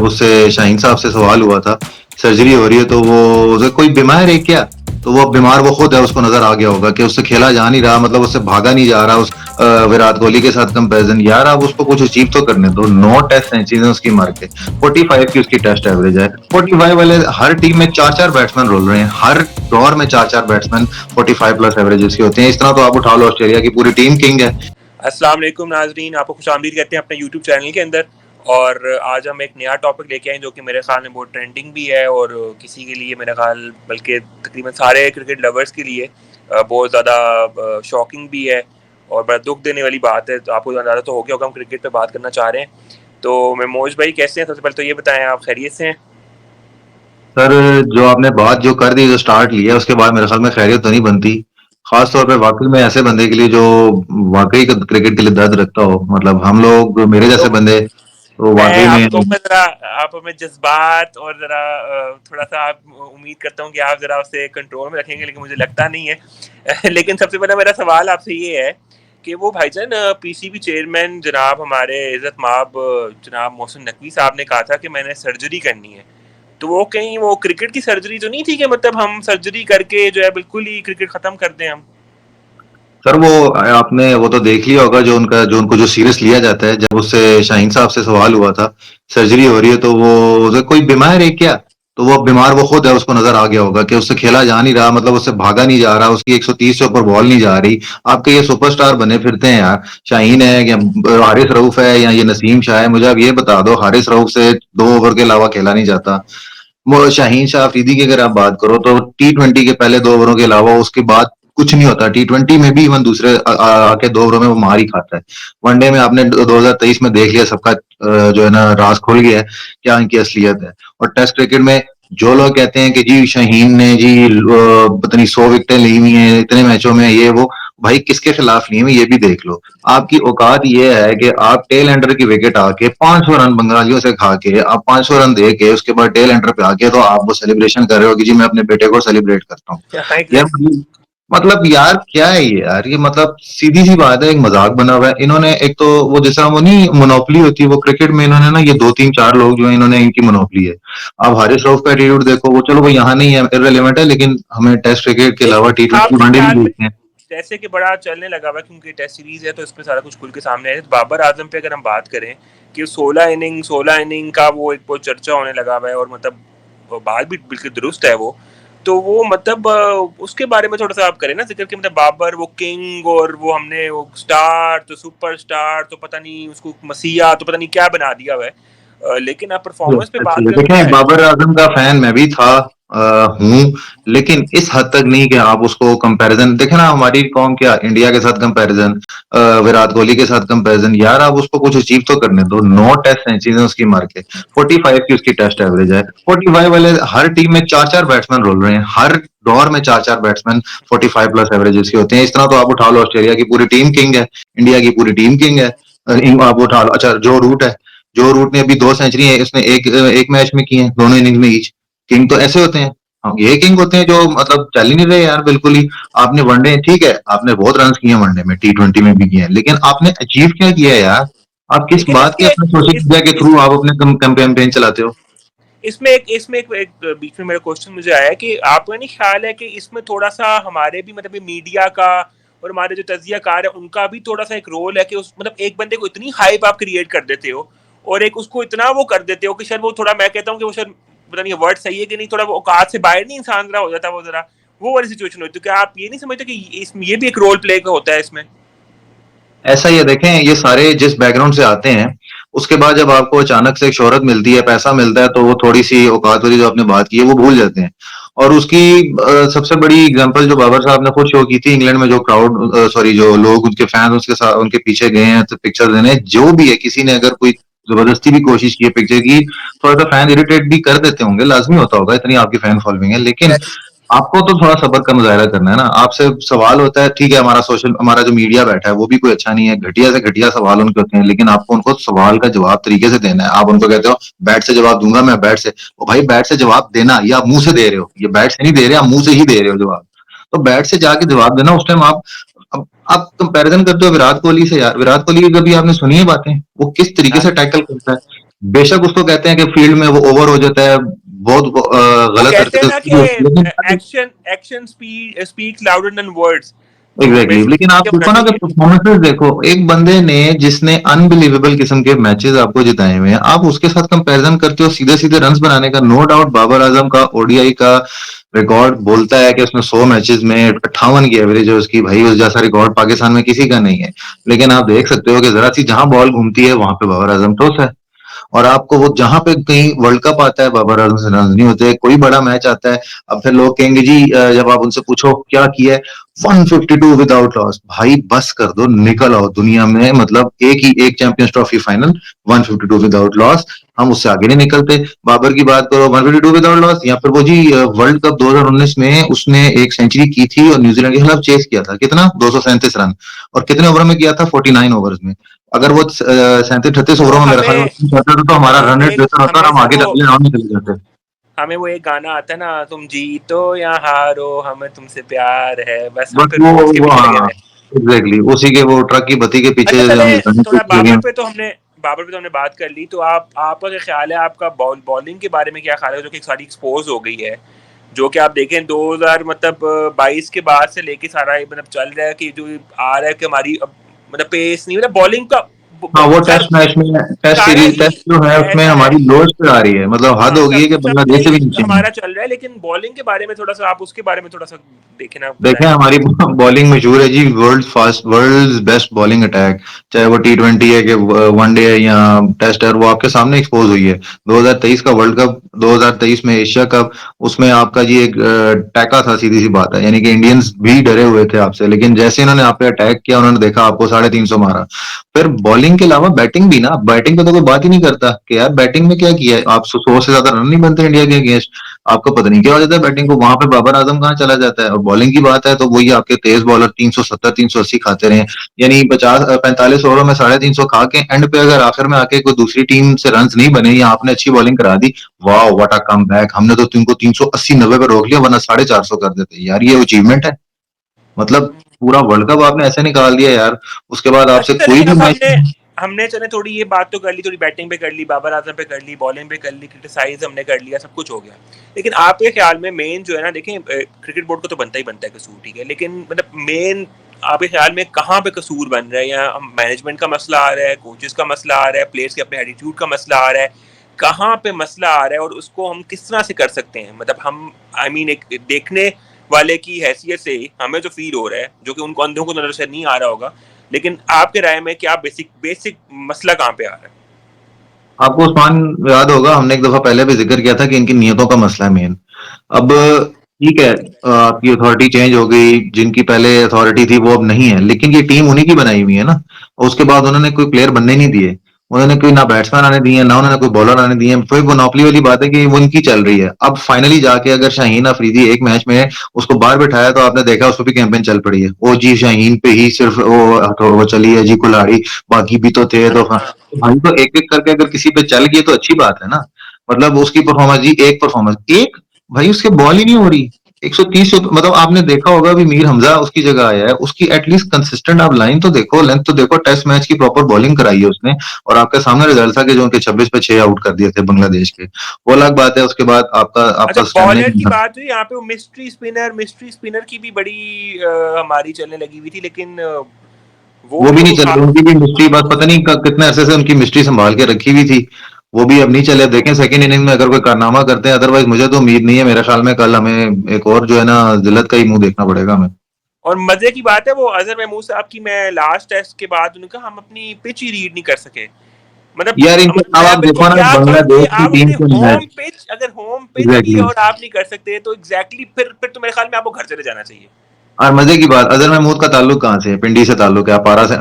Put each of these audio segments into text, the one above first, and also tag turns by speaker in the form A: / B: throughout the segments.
A: उससे शाहीन साहब से सवाल हुआ था, सर्जरी हो रही है तो वो कोई बीमार है क्या? तो वो बीमार वो खुद है, उसको नजर आ गया होगा कि उससे खेला जा नहीं रहा, मतलब उससे भागा नहीं जा रहा उस विराट कोहली के साथ कंपैरिजन। यार आप उसको कुछ अचीव तो करने दो। 9 टेस्ट सेंचुरीज उसकी मार के, 45 की उसकी टेस्ट एवरेज है। 45 वाले हर टीम में 4-4 बैट्समैन रोल रहे हैं, हर दौर में 4-4 बैट्समैन 45 प्लस एवरेजेस के होते हैं। इस तरह तो आप उठा लो, ऑस्ट्रेलिया की पूरी टीम किंग है।
B: अस्सलाम वालेकुम नाजरीन, आपको खुशामदीद कहते हैं अपने यूट्यूब चैनल के अंदर। और आज हम एक नया टॉपिक लेके आए जो कि मेरे ख्याल में बहुत ट्रेंडिंग भी है और किसी के लिए मेरे ख्याल बल्कि तकरीबन सारे क्रिकेट लवर्स के लिए बहुत ज़्यादा शॉकिंग भी है और बड़ा दुख देने वाली बात है। तो आपको अंदाज़ा तो हो गया होगा हम क्रिकेट पे बात करना चाह रहे हैं। तो मेमोज भाई कैसे हैं? सबसे पहले तो ये बताएं, आप खैरियत से हैं?
A: सर, जो आपने बात जो कर दी, जो स्टार्ट लिया, उसके बाद मेरे ख्याल में खैरियत तो नहीं बनती। खास तौर पे वाकई में ऐसे बंदे के लिए जो वाकई क्रिकेट के लिए दर्द रखता हो। मतलब हम लोग, मेरे जैसे
B: तो
A: बंदे तो
B: मैं
A: वाकई में।
B: आपको मैं जरा आप हमें जज्बात और जरा थोड़ा सा आप उम्मीद करता हूँ कि आप जरा उसे कंट्रोल में रखेंगे, लेकिन मुझे लगता नहीं है। लेकिन सबसे पहले मेरा सवाल आपसे ये है कि वो भाईजान पीसीबी चेयरमैन जनाब हमारे इज्जत माब जनाब मोहसिन नकवी साहब ने कहा था कि मैंने सर्जरी करनी है। तो वो कहीं वो क्रिकेट की सर्जरी तो नहीं थी कि मतलब हम सर्जरी करके जो है बिल्कुल ही क्रिकेट खत्म कर दें हम?
A: सर, वो आपने वो तो देख लिया होगा, जो उनको जो सीरियस लिया जाता है। जब उससे शाहीन साहब से सवाल हुआ था, सर्जरी हो रही है तो वो कोई बीमार है क्या? तो वो बीमार वो खुद है, उसको नजर आ गया होगा कि उससे खेला जा नहीं रहा, मतलब उससे भागा नहीं जा रहा, उसकी 130 से ऊपर बॉल नहीं जा रही। आपके ये सुपरस्टार बने फिरते हैं यार, शाहीन है या हारिस रऊफ है या ये नसीम शाह है। मुझे आप ये बता दो, हारिस रऊफ से 2 ओवर के अलावा खेला नहीं जाता। वो शाहीन शाह अफरीदी की अगर आप बात करो तो T20 के पहले 2 ओवरों के अलावा उसके बाद कुछ नहीं होता। T20 में भी इवन दूसरे आके 2 ओवरों में वो मार ही खाता है। वनडे में आपने 2023 में देख लिया, सबका जो है ना राज खुल गया है क्या इनकी असलियत है। और टेस्ट क्रिकेट में जो लोग कहते हैं कि जी शाहीन ने जी पता नहीं 100 विकेटें ली हुई हैं इतने मैचों में, ये वो, भाई किसके खिलाफ ली हुई ये भी देख लो। आपकी औकात ये है कि आप टेल एंडर की विकेट आके 500 रन बंगालियों से खा के, आप 500 रन दे के उसके बाद टेल एंडर पे आके तो आप वो सेलिब्रेशन कर रहे हो कि जी मैं अपने बेटे को सेलिब्रेट करता हूँ।
B: हाँ,
A: यार
B: एग्जैक्ट।
A: मतलब यार क्या है ये यार? ये मतलब सीधी सी बात है, एक मजाक बना हुआ है। इन्होंने एक तो वो जैसा वो नहीं मोनोपली होती है वो क्रिकेट में, इन्होंने ना ये 2-3-4 लोग जो है इन्होंने इनकी मोनोपली है। अब हारिस रऊफ का एटीट्यूड देखो, वो चलो वो यहाँ नहीं है, इररिलेवेंट है, लेकिन हमें टेस्ट क्रिकेट के अलावा
B: लेकिन
A: T20
B: आपके
A: वनडे भी
B: ख्याल में
A: देखते हैं।
B: जैसे कि बड़ा चलने लगा हुआ है क्योंकि टेस्ट सीरीज है तो इसमें सारा कुछ खुल के सामने है। तो बाबर आजम पे अगर हम बात करें कि 16 इनिंग का वो एक बहुत चर्चा होने लगा हुआ है और मतलब वो बात भी बिल्कुल दुरुस्त है वो। तो वो मतलब उसके बारे में थोड़ा सा आप करें ना जिक्र कि मतलब बाबर वो किंग और वो हमने वो स्टार तो सुपर स्टार तो पता नहीं उसको मसीहा तो पता नहीं क्या बना दिया हुआ है। लेकिन आप परफॉर्मेंस पे बात करें तो क्या
A: देखें,
B: है?
A: बाबर आजम का फैन मैं भी था, हूँ, लेकिन इस हद तक नहीं कि आप उसको कंपैरिजन देखें ना। हमारी कौम क्या, इंडिया के साथ कंपैरिजन, विराट कोहली के साथ कंपैरिजन। यार आप उसको कुछ अचीव तो करने दो। 9 टेस्ट सेंचुरीज उसकी मार के, 45 की उसकी टेस्ट एवरेज है। 45 वाले हर टीम में 4-4 बैट्समैन रोल रहे हैं, हर दौर में 4-4 बैट्समैन 45 प्लस एवरेजेस के होते हैं। इस तरह तो आप उठा लो, ऑस्ट्रेलिया की पूरी टीम किंग है, इंडिया की पूरी टीम किंग है। आप उठा लो, अच्छा जो रूट है, जो रूट ने अभी 2 सेंचुरी है उसने एक मैच में की है, दोनों इनिंग्स में ईच। किंग तो ऐसे होते हैं। हाँ, ये किंग होते हैं जो मतलब चल ही नहीं रहे यार बिल्कुल ही। आपने वनडे ठीक है, आपने बहुत रन किए हैं वनडे में, T20 में भी किए हैं, लेकिन आपने अचीव क्या किया है यार? आप किस
B: लेकिन
A: बात के
B: इसके
A: अपने सोशल
B: इस,
A: मीडिया के
B: इस
A: थ्रू आप अपने कैंपेन चलाते हो?
B: इसमें एक बीच में मेरा क्वेश्चन मुझे आया कि आपका नहीं ख्याल है कि इसमें थोड़ा सा हमारे भी मतलब मीडिया का और हमारे जो तजियाकार है उनका भी थोड़ा सा एक रोल है कि उस मतलब एक बंदे को इतनी हाइप आप क्रिएट कर देते हो और एक उसको इतना वो कर देते हो कि शायद वो थोड़ा, मैं कहता हूँ कि वो शायद पता नहीं वर्ड सही है कि नहीं, थोड़ा वो औकात से बाहर नहीं इंसान जरा हो जाता वो जरा वो वाली सिचुएशन होती है। तो क्या आप ये नहीं समझते कि इसमें ये भी एक रोल प्ले होता है इसमें?
A: ऐसा ये देखें, ये सारे जिस बैकग्राउंड से आते हैं, उसके बाद जब आपको अचानक से एक शोहरत मिलती है, पैसा मिलता है, तो वो थोड़ी सी औकात वाली जो आपने बात की है वो भूल जाते हैं। और उसकी सबसे बड़ी एग्जांपल जो बाबर साहब ने खुद शो की थी इंग्लैंड में, जो क्राउड सॉरी जो लोग उनके फैंस उसके साथ उनके पीछे गए हैं तो पिक्चर देने, जो भी है, किसी ने अगर कोई जबरदस्ती भी कोशिश की है पिक्चर की, थोड़ा सा फैन इरिटेट भी कर देते होंगे, लाजमी होता होगा, इतनी आपकी फैन फॉलोइंग है। लेकिन आपको तो थोड़ा सब्र का मुजाहरा करना है ना। आपसे सवाल होता है, ठीक है, हमारा जो मीडिया बैठा है वो भी कोई अच्छा नहीं है, घटिया से घटिया सवाल उनके होते हैं, लेकिन आपको उनको सवाल का जवाब तरीके से देना है। आप उनको कहते हो बैट से जवाब दूंगा मैं, बैट से, ओ भाई बैट से जवाब देना, ये आप मुंह से दे रहे हो, ये बैट से नहीं दे रहे, आप मुंह से ही दे रहे हो जवाब। तो बैट से जाके जवाब देना। उस टाइम आप कंपैरिजन करते हो विराट कोहली से। यार विराट कोहली की कभी आपने सुनी है बातें? वो किस तरीके से टैकल करता है। बेशक उसको कहते हैं कि फील्ड में वो ओवर हो जाता है, बहुत
B: वो
A: गलत
B: कहते हैं
A: हरकतें
B: ना
A: उसकी
B: कि
A: भी होती है, लेकिन
B: action action speak louder than words. तो
A: एग्जैक्टली लेकिन आप
B: बेसिकली
A: देखो ना कि परफॉर्मेंसेस देखो, एक बंदे ने जिसने अनबिलीवेबल किस्म के मैचेस आपको जिताए हुए हैं, आप उसके साथ कंपैरिजन करते हो सीधे सीधे रन्स बनाने का। नो डाउट बाबर आजम का ओडीआई का रिकॉर्ड बोलता है कि उसने 100 मैचेस में 58 की एवरेज है उसकी, भाई उस जैसा रिकॉर्ड पाकिस्तान में किसी का नहीं है। लेकिन आप देख सकते हो कि जरा सी जहां बॉल घूमती है वहां पे बाबर आजम टॉस है। और आपको वो जहां पे कहीं वर्ल्ड कप आता है बाबर आजम से रन नहीं होते, कोई बड़ा मैच आता है, अब फिर लोग कहेंगे जी जब आप उनसे पूछो क्या किया है, 152 विदाउट लॉस। भाई बस कर दो, निकल आओ दुनिया में, मतलब एक champions trophy final, 152 without loss, हम उससे आगे नहीं निकलते। बाबर की बात करो, 152 विदाउट लॉस, या फिर वो जी वर्ल्ड कप 2019 में उसने एक सेंचुरी की थी और न्यूजीलैंड के खिलाफ चेस किया था, कितना 237 रन, और कितने ओवर में किया था, 49 ओवर्स में। अगर वो 37-38
B: तो
A: ओवरों में मेरे ख्याल में
B: हमें
A: करते तो हमारा
B: हमें
A: रन रेट
B: एक
A: बेहतर होता और
B: हमें
A: हम
B: सर
A: आगे
B: वो
A: चले राउंड में चले जाते।
B: हमें वो एक गाना आता है ना, तुम जीतो या हारो हमें तुमसे प्यार है, बस हम
A: बस
B: फिर वो उसके पीछे लगे
A: हाँ
B: हुए हैं।
A: एग्जैक्टली उसी के वो ट्रक की बत्ती के
B: अच्छा
A: पीछे
B: चले,
A: हम लगे
B: थोड़ा
A: लगे हैं।
B: बाबर पे तो हमने बात कर ली, तो आपका क्या ख्याल है, आपका बॉलिंग के बारे में क्या ख्याल है, जो कि सारी एक्सपोज हो गई है, जो कि आप देखें 2000 मतलब 22 के बाद से लेके सारा मतलब चल रहा है कि जो आ रहा है कि हमारी मतलब पेस नहीं, मतलब बॉलिंग का
A: हाँ वो
B: सर
A: टेस्ट मैच में, टेस्ट
B: सारा
A: सीरीज
B: ही
A: टेस्ट जो है उसमें
B: ऐसा है।
A: हमारी लोएस्ट पे आ रही है, मतलब हद
B: हाँ,
A: हो गई है कि
B: सब
A: बांग्लादेश से
B: सही
A: भी नीचे है।
B: हमारा चल रहा है, लेकिन बॉलिंग के बारे में थोड़ा सा आप उसके बारे में थोड़ा सा देखें ना,
A: देखें
B: बताएं।
A: हमारी बॉलिंग मशहूर है जी, वर्ल्ड बेस्ट बॉलिंग अटैक, चाहे वो T20 है कि वनडे है या टेस्ट है, वो आपके सामने एक्सपोज हुई है। 2023 का वर्ल्ड कप, 2023 में एशिया कप, उसमें आपका जी एक टैका था, सीधी सी बात है, यानी कि इंडियंस भी डरे हुए थे आपसे, लेकिन जैसे इन्होंने आप पे अटैक किया, उन्होंने देखा आपको 350 मारा। फिर बॉलिंग के अलावा बैटिंग भी ना, बैटिंग पे तो कोई बात ही नहीं करता कि यार बैटिंग में क्या किया है, आप 100 से ज्यादा रन नहीं बनते इंडिया के अगेंस्ट, आपको पता नहीं क्या हो जाता है बैटिंग को, वहां पे बाबर आजम कहाँ चला जाता है। और बॉलिंग की बात है तो वही आपके तेज बॉलर 370 380 खाते रहे, यानी 45 ओवरों में 350 खा के एंड पे अगर आखिर में आके कोई दूसरी टीम से रन नहीं बने या आपने अच्छी बॉलिंग करा दी, वाह व्हाट अ कम बैक, हमने तो तुमको 380-90 पे रोक लिया, वरना 450 कर देते यार, ये अचीवमेंट है। मतलब पूरा वर्ल्ड कप आपने ऐसे निकाल दिया यार, उसके बाद आपसे
B: अच्छा
A: कोई
B: चलिए,
A: भी
B: अब
A: मैच।
B: हमने चले थोड़ी ये बात तो कर ली, थोड़ी बैटिंग पे कर ली, बाबर आजम पे कर ली, बॉलिंग पे कर ली, क्रिटिसाइज हमने कर लिया, सब कुछ हो गया। लेकिन आपके ख्याल में मेन जो है ना, देखें क्रिकेट बोर्ड को तो बनता ही बनता है कसूर, ठीक है, लेकिन मतलब मेन आपके ख्याल में कहाँ पे कसूर बन रहा है, या मैनेजमेंट का मसला आ रहा है, कोचेस का मसला आ रहा है, प्लेयर्स के अपने एटीट्यूड का मसला आ रहा है, कहाँ पे मसला आ रहा है, और उसको हम किस तरह से कर सकते हैं, मतलब हम आई मीन एक देखने वाले की हैसियत से हमें जो फील हो रहा है, जो कि उनको अंधों को नजर से नहीं आ रहा होगा, लेकिन आपके राय में क्या बेसिक बेसिक मसला कहाँ पे आ रहा है?
A: आपको उस्मान याद होगा, हमने एक दफा पहले भी जिक्र किया था कि इनकी नियतों का मसला है मेन। अब ठीक है, आपकी अथॉरिटी चेंज हो गई, जिनकी पहले अथॉरिटी थी वो अब नहीं है, लेकिन ये टीम उन्हीं की बनाई हुई है ना, और उसके बाद उन्होंने कोई प्लेयर बनने नहीं दिए, उन्होंने कोई ना बैट्समैन आने दिए, ना उन्होंने कोई बॉलर आने दिए, फिर वो नौपली वाली बात है कि वो उनकी चल रही है। अब फाइनली जाके अगर शाहीन अफरीदी एक मैच में उसको बाहर बिठाया, तो आपने देखा उसको भी कैंपेन चल पड़ी है, ओ जी शाहीन पे ही सिर्फ वो चली है जी कुल्हाड़ी, बाकी भी तो थे, तो
B: हाँ,
A: भाई तो एक एक करके अगर किसी पे चल गई तो अच्छी बात है ना। मतलब उसकी परफॉर्मेंस जी, एक परफॉर्मेंस एक, भाई उसके बॉल ही नहीं हो रही 130, मतलब आपने देखा होगा भी मीर हमजा उसकी जगह आया है, उसकी एटलीस्ट कंसिस्टेंट आप लाइन तो देखो, लेंथ तो देखो, टेस्ट मैच की प्रॉपर बॉलिंग कराई है उसने, और आपके सामने रिजल्ट था कि जो उनके 26 पे 6 आउट कर दिए थे बांग्लादेश के, वो अलग बात है। उसके बाद आपका
B: अच्छा
A: आपका
B: बॉलर
A: स्टैंडिंग
B: की बात हुई यहाँ पे, वो मिस्ट्री स्पिनर की भी बड़ी हमारी चलने लगी हुई थी, लेकिन वो
A: वो
B: भी
A: भी
B: तो
A: नहीं चल रही, उनकी भी मिस्ट्री, बस पता नहीं कितने अरसे से उनकी मिस्ट्री संभाल के रखी हुई थी, वो भी अब नहीं चले। देखें सेकंड इनिंग में अगर कोई कारनामा करते हैं, अदरवाइज मुझे तो उम्मीद नहीं है, मेरे ख्याल में कल हमें एक और जो है ना जिल्लत का ही मुंह देखना पड़ेगा हमें।
B: और मजे की बात है, वो अजहर महमूद साहब की, मैं लास्ट टेस्ट के बाद उन्होंने कहा हम अपनी पिच ही रीड नहीं कर सके, मतलब
A: यार इनके
B: मतलब
A: अब
B: मैं
A: आप
B: बिल्कुल
A: देखो ना
B: क्या बात हुई,
A: बांग्लादेश की
B: आप
A: टीम
B: अपने
A: के मैच,
B: होम पिच, अगर होम पिच भी
A: एग्जैक्टली।
B: और आप नहीं कर सकते तो एग्जैक्टली फिर तो मेरे ख्याल में आपको घर चले जाना चाहिए।
A: और मजे की बात, अजहर महमूद का ताल्लुक कहाँ से है, पिंडी से ताल्लुक है, अपारा से,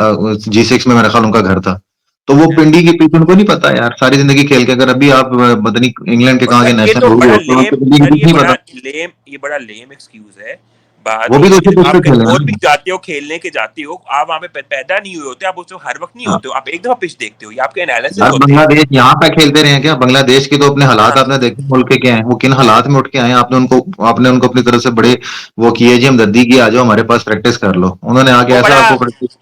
A: G6 में मेरे ख्याल उनका घर था, तो वो पिंडी की पिच उनको नहीं पता यार, सारी जिंदगी खेल के, अगर अभी आप पता नहीं इंग्लैंड के
B: और
A: कहाँ के
B: सर ये
A: नेशनल
B: तो
A: हो
B: बड़ा
A: गए तो
B: लेम,
A: उनको पिंडी की
B: सर
A: पिच नहीं पता।
B: ये बड़ा लेम एक्सक्यूज है। बात
A: वो भी
B: ये
A: तो
B: है कि
A: उसी
B: जब
A: पिच पे
B: आप कहीं
A: खेले
B: और भी
A: ना।
B: जाते हो, खेलने के जाते हो, आप वहां पे पैदा नहीं हुए होते, आप उसमें हर वक्त नहीं
A: हाँ।
B: होते हो, आप एक दफा पिच देखते हो, ये आपके एनालिसिस
A: यार
B: होते हैं।
A: बांग्लादेश यहाँ पे खेलते रहे हैं क्या, बांग्लादेश के तो अपने हालात
B: हाँ,
A: आपने देखे मुल्क के क्या है, वो किन हालात में उठ के आए हैं, आपने उनको अपनी तरफ से बड़े वो किए जी हमदर्दी की, आ जाओ हमारे पास प्रैक्टिस कर लो, उन्होंने आके
B: वो
A: ऐसा
B: बड़ा
A: आपको प्रैक्टिस।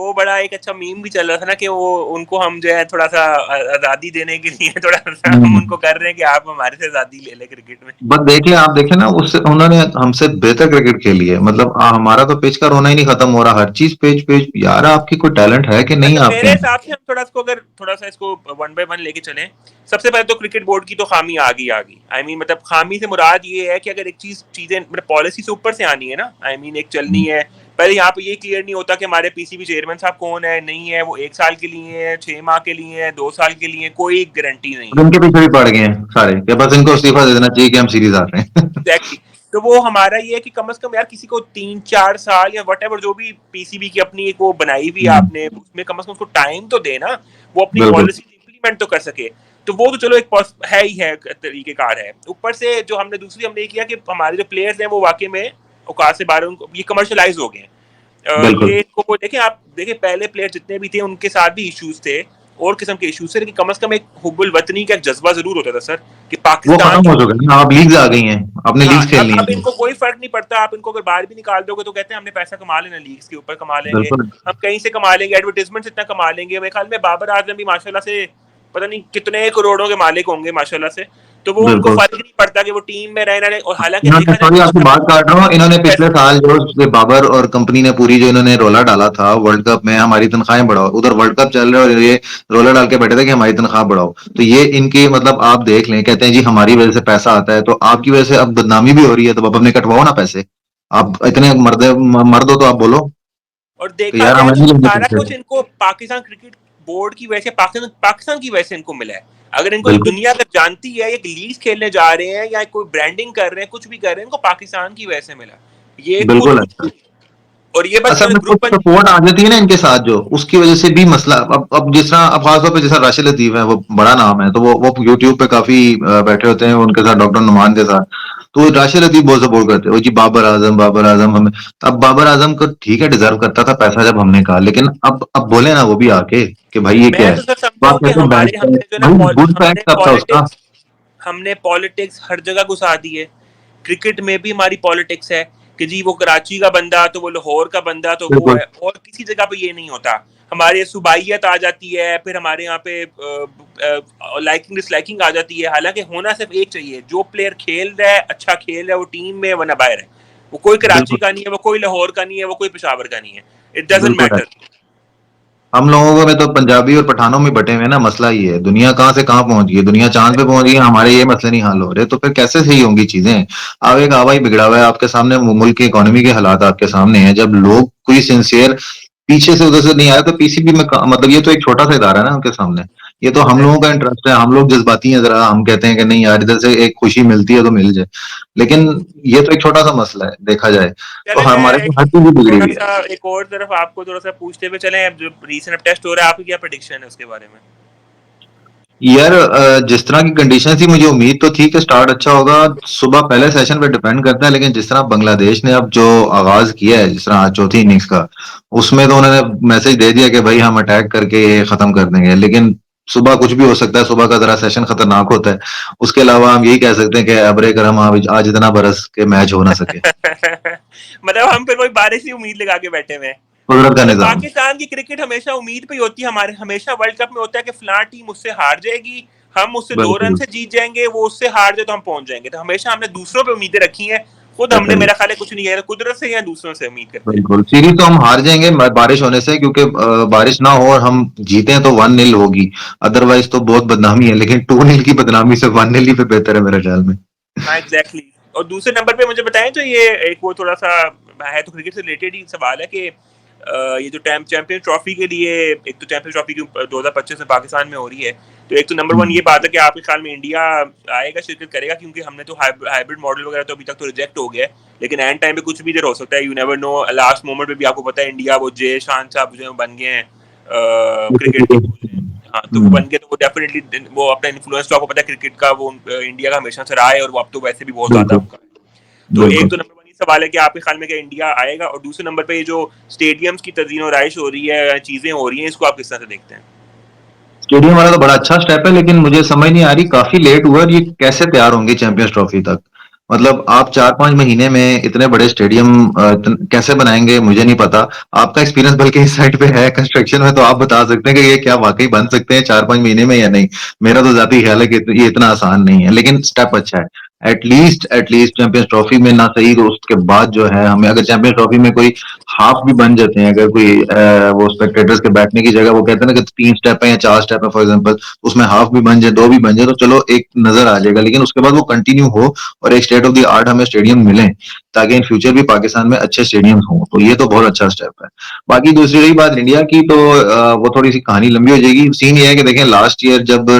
B: वो बड़ा एक अच्छा मीम भी चल रहा था ना कि वो उनको हम जो है थोड़ा सा आजादी देने के लिए थोड़ा सा हम उनको कर रहे हैं कि आप हमारे से आजादी ले ले क्रिकेट में।
A: बट देखिए आप देखें ना उससे उन्होंने हमसे बेहतर क्रिकेट खेली है मतलब हमारा तो पिच का रोना ही नहीं खत्म हो रहा हर चीज पिच पिच यार आपकी कोई टैलेंट है कि नहीं
B: अच्छा
A: आपके
B: मेरे
A: यहाँ
B: हिसाब से हम थोड़ा इसको अगर थोड़ा सा इसको वन बाय वन लेके चलें, सबसे पहले तो क्रिकेट बोर्ड की तो खामी आ गई। आई मीन मतलब खामी से मुराद ये है कि अगर एक चीजें मतलब पॉलिसी से ऊपर से आनी है ना, आई मीन एक चलनी है। पहले यहाँ पे ये क्लियर नहीं होता कि हमारे पीसीबी चेयरमैन साहब कौन है, नहीं है, वो 1 साल के लिए है, 6 माह के लिए है, 2 साल के लिए, कोई गारंटी नहीं है।
A: उनके पीछे भी पड़ गए हैं सारे कि बस इनको इस्तीफा दे देना चाहिए कि हम सीरीज आ रहे हैं
B: एग्जैक्टली तो वो हमारा ये है कि कम से कम यार किसी को 3-4 साल या वट जो भी पीसीबी की अपनी एक वो बनाई हुई है
A: हम्म,
B: आपने, उसमें कम से कम उसको टाइम तो देना, वो अपनी
A: बिल्कुल
B: पॉलिसी इम्प्लीमेंट तो कर सके। तो वो तो चलो एक है ही है, तरीकेकार है। ऊपर से जो हमने ये किया कि हमारे जो प्लेयर्स हैं वो वाकई में औकात से बाहर, उनको ये कमर्शलाइज हो गए हैं।
A: बिल्कुल
B: ये इनको वो देखें, आप देखें पहले प्लेयर जितने भी थे उनके साथ भी इश्यूज थे और किस्म के इश्यूज थे, लेकिन कम से कम एक हुब्बुल वतनी का एक जज्बा जरूर होता था सर, कि
A: वो
B: पाकिस्तान
A: खत्म
B: की।
A: हो चुका है ना अब लीग्स आ गई हैं अपने
B: हाँ,
A: लीग्स खेलनी
B: अब
A: है
B: इनको कोई फर्क नहीं पड़ता, आप इनको अगर बाहर भी निकाल दोगे तो कहते हैं हमने पैसा कमा लेना, लीग्स के ऊपर कमा लेंगे,
A: बिल्कुल
B: हम कहीं से कमा लेंगे, एडवर्टाइजमेंट इतना कमा लेंगे। मेरे ख्याल में बाबर आजम भी माशाल्लाह से पता नहीं कितने करोड़ों के मालिक होंगे माशाल्लाह से। तो वो उनको
A: बिल्कुल
B: फर्क नहीं पड़ता कि वो टीम में रहना, और हालांकि
A: इन्होंने
B: देखा जाए
A: सॉरी
B: तो
A: आपकी बात काट रहा हूँ इन्होंने पिछले
B: पैसे
A: साल जो ये बाबर और कंपनी ने पूरी जो इन्होंने रोला डाला था वर्ल्ड कप में हमारी तनख्वाहें बढ़ाओ उधर वर्ल्ड कप चल रहा है और ये रोला डाल के बैठे थे कि हमारी तनख्वाह बढ़ाओ तो ये इनकी मतलब आप देख लें कहते हैं जी हमारी वजह से पैसा आता है तो आपकी वजह से अब बदनामी भी हो रही है तो अब अपने कटवाओ ना पैसे आप इतने मर्द हो तो आप बोलो
B: और
A: कि
B: देखा
A: यार
B: जाए
A: हमें
B: तो
A: नहीं लेंगे
B: सारा
A: पैसे
B: कुछ इनको पाकिस्तान क्रिकेट बोर्ड की वजह से, पाकिस्तान की वजह से इनको मिला है। अगर इनको
A: बिल्कुल
B: दुनिया अगर जानती है, एक लीग खेलने जा रहे हैं या कोई ब्रांडिंग कर रहे हैं, कुछ भी कर रहे हैं, इनको पाकिस्तान की वजह से मिला। ये
A: बिल्कुल
B: खुद,
A: है
B: और ये बस
A: असल
B: इन्होंने
A: में कुछ
B: ग्रुप बन।
A: सपोर्ट आ जाती है ना इनके साथ जो उसकी वजह से भी मसला अब जिस तरह अब खासतौर पे जैसा राशिद लतीफ है वो बड़ा नाम है तो वो यूट्यूब पे काफी बैठे होते हैं उनके साथ डॉक्टर नुमान के साथ तो राशिद लतीफ बहुत सपोर्ट करते हैं वो जी बाबर आजम हमें अब बाबर आजम को ठीक है डिजर्व करता था पैसा जब हमने कहा लेकिन अब बोले ना वो भी आके कि भाई ये क्या
B: मैं
A: है
B: तो सर
A: तो
B: समझता
A: आप
B: हूँ कि
A: कहते हैं
B: हमारे
A: बैठ
B: हमने जो ना
A: भाई गुड फैक्ट
B: हमने
A: कब था उसका
B: पॉलिटिक्स, हमने पॉलिटिक्स हर जगह घुसा दी है। क्रिकेट में भी हमारी पॉलिटिक्स है कि जी वो कराची का बंदा तो वो लाहौर का बंदा तो वो
A: बिल्कुल
B: है, और किसी जगह पे ये नहीं होता। हमारे सुबाइयत आ जाती है, फिर हमारे यहाँ पे लाइकिंग डिसलाइकिंग आ जाती है। हालांकि होना सिर्फ एक चाहिए, जो प्लेयर खेल रहा है अच्छा खेल रहा है वो टीम में वरना बाहर है। वो कोई कराची
A: बिल्कुल
B: का नहीं है, वो कोई लाहौर का नहीं है, वो कोई पेशावर का नहीं है, इट डजेंट
A: बिल्कुल है
B: मैटर।
A: हम लोगों को में तो पंजाबी और पठानों में बटे हुए हैं ना मसला ही है दुनिया कहाँ से कहाँ पहुंच गई है दुनिया चांद पे पहुंच गई है हमारे ये मसले नहीं हल हो रहे तो फिर कैसे सही होंगी चीजें अब एक आवा ही बिगड़ा हुआ है आपके सामने मुल्क की इकोनॉमी के हालात आपके सामने हैं जब लोग कोई सिंसियर पीछे से उधर से नहीं आया तो पीसीबी में मतलब ये तो एक छोटा सा इदारा है ना उनके सामने ये तो हम लोगों का इंटरेस्ट है हम लोग जज्बाती हैं जरा हम कहते हैं कि नहीं यार इधर से एक खुशी मिलती है तो मिल जाए लेकिन ये तो एक छोटा सा मसला है देखा जाए तो
B: चले मैं
A: हमारे
B: एक
A: को हर चीज बिगड़ी
B: थोड़ा
A: हुई है
B: सा एक और तरफ आपको थोड़ा सा पूछते हुए चले, जो रीसेंट अब टेस्ट हो रहा है, आपकी क्या प्रेडिक्शन है उसके बारे में?
A: यार जिस तरह की कंडीशन थी मुझे उम्मीद तो थी कि स्टार्ट अच्छा होगा सुबह पहले सेशन पे डिपेंड करता है लेकिन जिस तरह बांग्लादेश ने अब जो आगाज किया है जिस तरह आज चौथी इनिंग्स का उसमें तो उन्होंने मैसेज दे दिया कि भाई हम अटैक करके ये खत्म कर देंगे लेकिन सुबह कुछ भी हो सकता है सुबह का जरा सेशन खतरनाक होता है उसके अलावा हम यही कह सकते हैं कि अबरे करम आज इतना बरस के मैच हो ना सके
B: मतलब हम फिर वही बारिश की उम्मीद लगा के बैठे हुए हैं।
A: कुदरत का
B: मतलब
A: निजाम
B: पाकिस्तान की क्रिकेट हमेशा उम्मीद पे ही होती है, हमारे हमेशा वर्ल्ड कप में होता है कि फलां टीम उससे हार जाएगी, हम उससे 2 रन
A: बिल्कुल
B: से जीत जाएंगे, वो उससे हार जाए तो हम पहुंच जाएंगे। तो हमेशा हमने दूसरों पे उम्मीदें रखी हैं, खुद हमने
A: सही
B: मेरा ख्याल है कुछ नहीं है, कुदरत से या दूसरों से उम्मीद करते हैं।
A: बिल्कुल सीरीज तो हम हार जाएंगे बारिश होने से क्योंकि बारिश ना हो और हम जीते तो 1-0 होगी अदरवाइज तो बहुत बदनामी है लेकिन 2-0 की बदनामी से 1-0 ही पे बेहतर है मेरे ख्याल में
B: हाँ एग्जैक्टली और दूसरे नंबर पे मुझे बताएं तो ये एक वो थोड़ा सा है तो क्रिकेट से रिलेटेड ही सवाल है कि ये जो चैंपियन ट्रॉफी के लिए, एक तो चैंपियन ट्रॉफी की 2025 में पाकिस्तान में हो रही है, तो एक तो नंबर वन ये बात है कि आपके ख्याल में इंडिया आएगा, शिरकत करेगा? क्योंकि हमने तो हाइब्रिड मॉडल वगैरह तो अभी तक तो रिजेक्ट हो गया है, लेकिन एंड टाइम पे कुछ भी इधर हो सकता है, you never know. Last moment पे भी आपको पता है इंडिया वो जय शान साहब जो बन गए हैं क्रिकेट टीम। हाँ तो वो बन गए तो वो डेफिनेटली वो अपना इन्फ्लुएंस तो आपको पता है क्रिकेट का वो इंडिया का हमेशा से रहा है, और वो अब तो वैसे भी बहुत ज्यादा
A: बिल्कुल
B: आपका। तो एक
A: बिल्कुल
B: तो नंबर वन ये सवाल है कि आपके ख्याल में क्या इंडिया आएगा, और दूसरे नंबर पे ये जो स्टेडियम्स की तज़ीन और राइश हो रही है, चीजें हो रही हैं, इसको आप किस तरह से देखते हैं?
A: स्टेडियम वाला तो बड़ा अच्छा स्टेप है लेकिन मुझे समझ नहीं आ रही काफी लेट हुआ और ये कैसे तैयार होंगे चैंपियंस ट्रॉफी तक मतलब आप 4-5 महीने में इतने बड़े स्टेडियम कैसे बनाएंगे मुझे नहीं पता। आपका एक्सपीरियंस बल्कि इस साइड पे है कंस्ट्रक्शन में, तो आप बता सकते हैं कि ये क्या वाकई बन सकते हैं 4-5 महीने में या नहीं। मेरा तो जाती ख्याल है कि ये इतना आसान नहीं है, लेकिन स्टेप अच्छा है। एटलीस्ट चैंपियंस ट्रॉफी में ना सही तो उसके बाद जो है हमें अगर चैंपियंस ट्रॉफी में कोई हाफ भी बन जाते हैं, अगर कोई वो स्पेक्टेटर्स के बैठने की जगह वो कहते हैं ना कि 3 स्टेप है या 4 स्टेप है फॉर एग्जांपल, उसमें हाफ भी बन जाए 2 भी बन जाए तो चलो एक नजर आ जाएगा, लेकिन उसके बाद वो कंटिन्यू हो और एक स्टेट ऑफ द आर्ट हमें स्टेडियम मिले ताकि इन फ्यूचर भी पाकिस्तान में अच्छे स्टेडियम हों, तो ये तो बहुत अच्छा स्टेप है। बाकी दूसरी रही बात इंडिया की, तो वो थोड़ी सी कहानी लंबी हो जाएगी। सीन ये है कि देखें लास्ट ईयर जब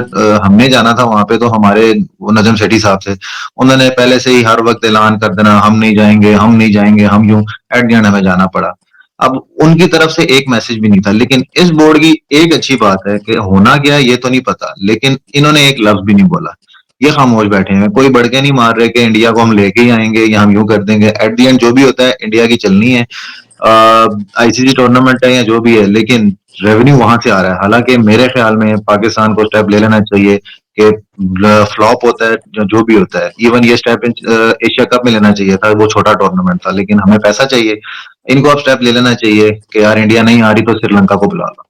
A: हमने जाना था वहां पे, तो हमारे वो नजम सेठी साहब थे, उन्होंने पहले से ही हर वक्त ऐलान कर देना हम नहीं जाएंगे हम नहीं जाएंगे हम यूं, एट द एंड हमें जाना पड़ा। अब उनकी तरफ से एक मैसेज भी नहीं था, लेकिन इस बोर्ड की एक अच्छी बात है कि होना क्या है ये तो नहीं पता, लेकिन इन्होंने एक लफ्ज भी नहीं बोला। ये खामोश बैठे हैं, कोई बढ़ के नहीं मार रहे कि इंडिया को हम लेके ही आएंगे या हम यूं कर देंगे। एट दी एंड जो भी होता है इंडिया की चलनी है, आईसीसी टूर्नामेंट है या जो भी है, लेकिन रेवेन्यू वहां से आ रहा है। हालांकि मेरे ख्याल में पाकिस्तान को स्टेप ले लेना चाहिए कि फ्लॉप होता है जो भी होता है, इवन ये स्टेप एशिया कप में लेना चाहिए था, वो छोटा टूर्नामेंट था, लेकिन हमें पैसा चाहिए। इनको अब स्टेप ले लेना चाहिए कि यार इंडिया नहीं आ रही तो श्रीलंका को बुला लो।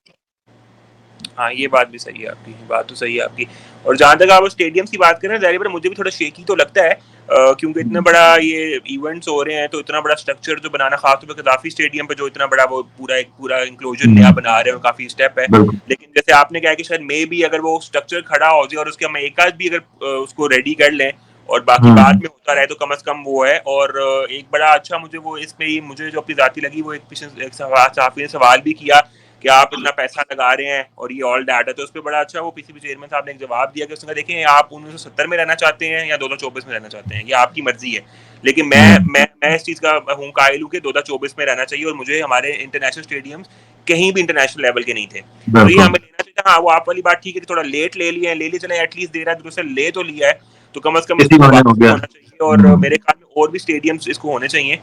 B: हाँ, ये बात भी सही है आपकी, बात तो सही है आपकी। और जहाँ तक आप स्टेडियम्स की बात करें, ज़ाहिर है मुझे भी थोड़ा शेकी तो लगता है, क्योंकि इतना बड़ा ये इवेंट्स हो रहे हैं, तो इतना बड़ा स्ट्रक्चर जो बनाना, खासतौर पे कदाफी स्टेडियम पे जो इतना बड़ा वो पूरा इंक्लोजर नया बना रहे हैं, काफी स्टेप है।
A: बिल्कुल।
B: लेकिन जैसे आपने कहा कि शायद मे भी अगर वो स्ट्रक्चर खड़ा हो जाए और उसके हम एक आध भी अगर उसको रेडी कर लें और बाकी बाद में होता रहे, तो कम से कम वो है। और एक बड़ा अच्छा मुझे वो इसमें मुझे जो अपनी जाती लगी, वो एक सहाफी ने सवाल भी किया कि आप इतना पैसा लगा रहे हैं और ये ऑल डाटा, तो उस पर बड़ा अच्छा वो पीसीबी चेयरमैन साहब ने एक जवाब दिया कि उसने कहा देखें आप 1970 में रहना चाहते हैं या 2024 में रहना चाहते हैं, ये आपकी मर्जी है, लेकिन मैं इस चीज़ का हूँ कायल हूँ कि 2024 में रहना चाहिए। और मुझे हमारे इंटरनेशनल स्टेडियम्स कहीं भी इंटरनेशनल लेवल के नहीं थे, तो ये हमें लेना चाहिए। हाँ, वो आप वाली बात ठीक है, थोड़ा लेट ले लिया है, ले चले एटलीस्ट 13 से ले तो लिया है, तो कम से कम
A: इसी
B: इसको
A: बहाने हो
B: वापस
A: गया।
B: होना चाहिए। और मेरे ख्याल में और भी स्टेडियम्स इसको होने चाहिए।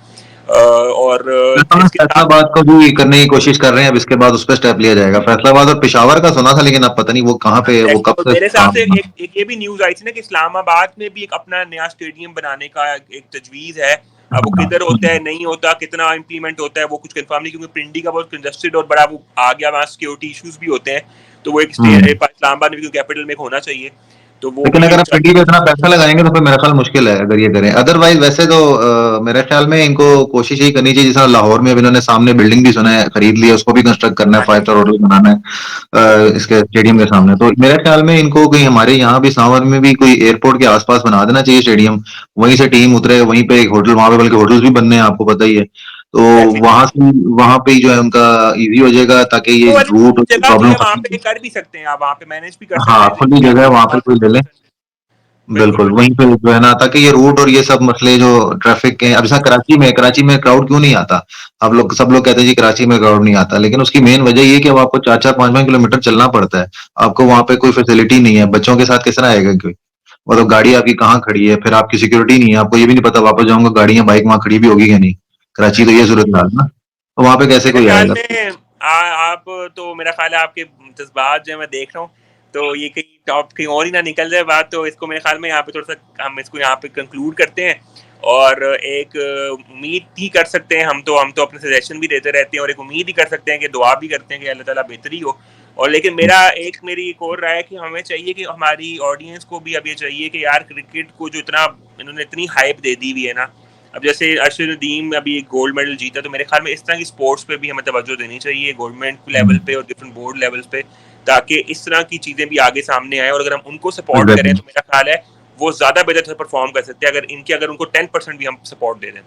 B: और इसके साथ
A: फैसलाबाद को भी करने की कोशिश कर रहे हैं, अब इसके बाद उस पर स्टेप लिया जाएगा। फैसलाबाद और पेशावर का सुना था, लेकिन अब पता नहीं वो कहाँ पे, वो कब
B: और
A: से
B: मेरे हिसाब से
A: काम।
B: एक ये भी न्यूज आई थी ना कि इस्लामाबाद में भी एक अपना नया स्टेडियम बनाने का एक तजवीज है। अब वो किधर होता है, नहीं होता, कितना इम्प्लीमेंट होता है, वो कुछ कंफर्म नहीं, क्योंकि पिंडी का बहुत कंजस्टेड और बड़ा वो आ गया, वहाँ सिक्योरिटी इश्यूज भी होते हैं, तो वो एक इस्लामाबाद में भी कैपिटल में होना चाहिए, तो वो
A: लेकिन
B: भी
A: अगर आप पिंडी पे
B: इंशाल्लाह।
A: इतना पैसा लगाएंगे तो फिर मेरा ख्याल मुश्किल है अगर ये करें। अदरवाइज वैसे तो मेरे ख्याल में इनको कोशिश यही करनी चाहिए, जैसा लाहौर में अभी इन्होंने सामने बिल्डिंग भी सुना है खरीद ली है, उसको भी कंस्ट्रक्ट करना है,
B: हाँ
A: 5
B: जी,
A: स्टार होटल बनाना है इसके स्टेडियम के सामने। तो मेरे ख्याल में इनको कहीं हमारे यहाँ भी सांवर में भी कोई एयरपोर्ट के आसपास बना देना चाहिए स्टेडियम, वहीं से टीम उतरे, वहीं पे एक होटल, वहां पे बल्कि होटल्स भी बनने हैं आपको पता ही है, तो
B: एग्जैक्टली।
A: वहां पे ही जो है उनका इजी हो जाएगा ताकि ये
B: वो वाली
A: रूट
B: जगह भी
A: प्रॉब्लम
B: है, वहाँ
A: खत्म
B: पे
A: हो।
B: कर भी सकते हैं आप, वहाँ पे मैनेज भी कर सकते
A: हाँ
B: हैं,
A: खुली जगह है, वहां पे कोई ले ले।
B: बिल्कुल
A: बिल्कुल,
B: बिल्कुल।
A: वहीं पे जो है ना, ताकि ये रूट और ये सब मसले जो ट्रैफिक के, अब जैसा कराची में क्राउड क्यों नहीं आता? सब लोग कहते हैं जी कराची में क्राउड नहीं आता, लेकिन उसकी मेन वजह ये है कि अब आपको 4-4 5-5 किलोमीटर चलना पड़ता है। आपको वहां पे कोई फैसिलिटी नहीं है, बच्चों के साथ किस तरह आएगा कोई? मतलब गाड़ी आपकी कहाँ खड़ी है, फिर आपकी सिक्योरिटी नहीं है, आपको ये भी नहीं पता वापस जाऊंगा गाड़ियां बाइक वहां खड़ी भी होगी कि नहीं। कराची तो ये सूरत हाल ना, तो वहां पे कैसे
B: मेरे
A: कोई
B: ख्याल
A: आएगा?
B: में आप तो मेरा ख्याल है आपके जज्बात जो मैं देख रहा हूँ, तो ये कहीं टॉप कहीं और ही ना निकल जाए बात, तो इसको मेरे ख्याल में यहाँ पे थोड़ा सा हम इसको यहाँ पे कंक्लूड करते हैं। और एक उम्मीद ही कर सकते हैं, हम तो अपने सजेशन भी देते रहते हैं और एक उम्मीद ही कर सकते हैं कि दुआ भी करते हैं कि अल्लाह ताला बेहतरी हो। और लेकिन मेरी एक और राय है कि हमें चाहिए कि हमारी ऑडियंस को भी अब ये चाहिए कि यार क्रिकेट को जो इतना इन्होंने इतनी हाइप दे दी हुई है ना, अब जैसे अरशद नदीम अभी एक गोल्ड मेडल जीता, तो मेरे ख्याल में इस तरह की स्पोर्ट्स पे भी हमें तवज्जो देनी चाहिए, गवर्नमेंट लेवल पे और डिफरेंट बोर्ड लेवल्स पे, ताकि इस तरह की चीज़ें भी आगे सामने आए। और अगर हम उनको सपोर्ट करें
A: एग्जैक्टली।
B: तो मेरा ख्याल है वो ज़्यादा बेहतर से परफॉर्म कर सकते हैं, अगर उनको 10% भी हम सपोर्ट दे दें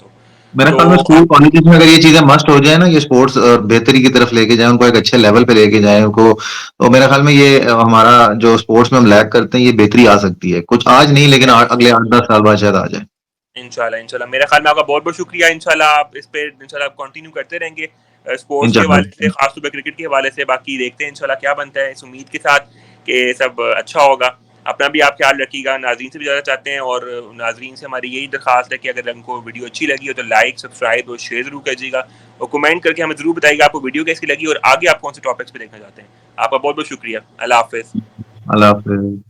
A: मेरे
B: तो
A: ख्याल में स्कूल कॉलेजेस में अगर ये चीजें मस्ट हो जाए ना, ये स्पोर्ट्स बेहतरी की तरफ लेके जाए, उनको एक अच्छे लेवल पे लेके जाए उनको, तो मेरे ख्याल में ये हमारा जो स्पोर्ट्स में हम लैग करते हैं ये बेहतरी आ सकती है, कुछ आज नहीं लेकिन
B: एग्जैक्टली।
A: अगले 8-10 साल बाद शायद आ जाए।
B: इंशाल्लाह इंशाल्लाह, मेरे ख्याल में आपका बहुत बहुत शुक्रिया। इंशाल्लाह आप इस पे इंशाल्लाह कंटिन्यू करते रहेंगे स्पोर्ट्स के हवाले से,
A: इंशाल्लाह।
B: खासतौर पर क्रिकेट के हवाले से। बाकी देखते हैं इंशाल्लाह क्या बनता है, इस उम्मीद के साथ कि सब अच्छा होगा। अपना भी आप ख्याल रखिएगा, नाज़रीन से भी ज़्यादा चाहते हैं, और नाज़रीन से हमारी यही दरख्वास्त है कि अगर उनको वीडियो अच्छी लगी हो तो लाइक, सब्सक्राइब और शेयर ज़रूर कीजिएगा, और कमेंट करके हमें ज़रूर बताइएगा आपको वीडियो कैसी लगी और आगे आप कौन से टॉपिक्स पे देखना चाहते हैं। आपका बहुत बहुत शुक्रिया। अल्लाह हाफ़िज़।
A: अल्लाह हाफिज।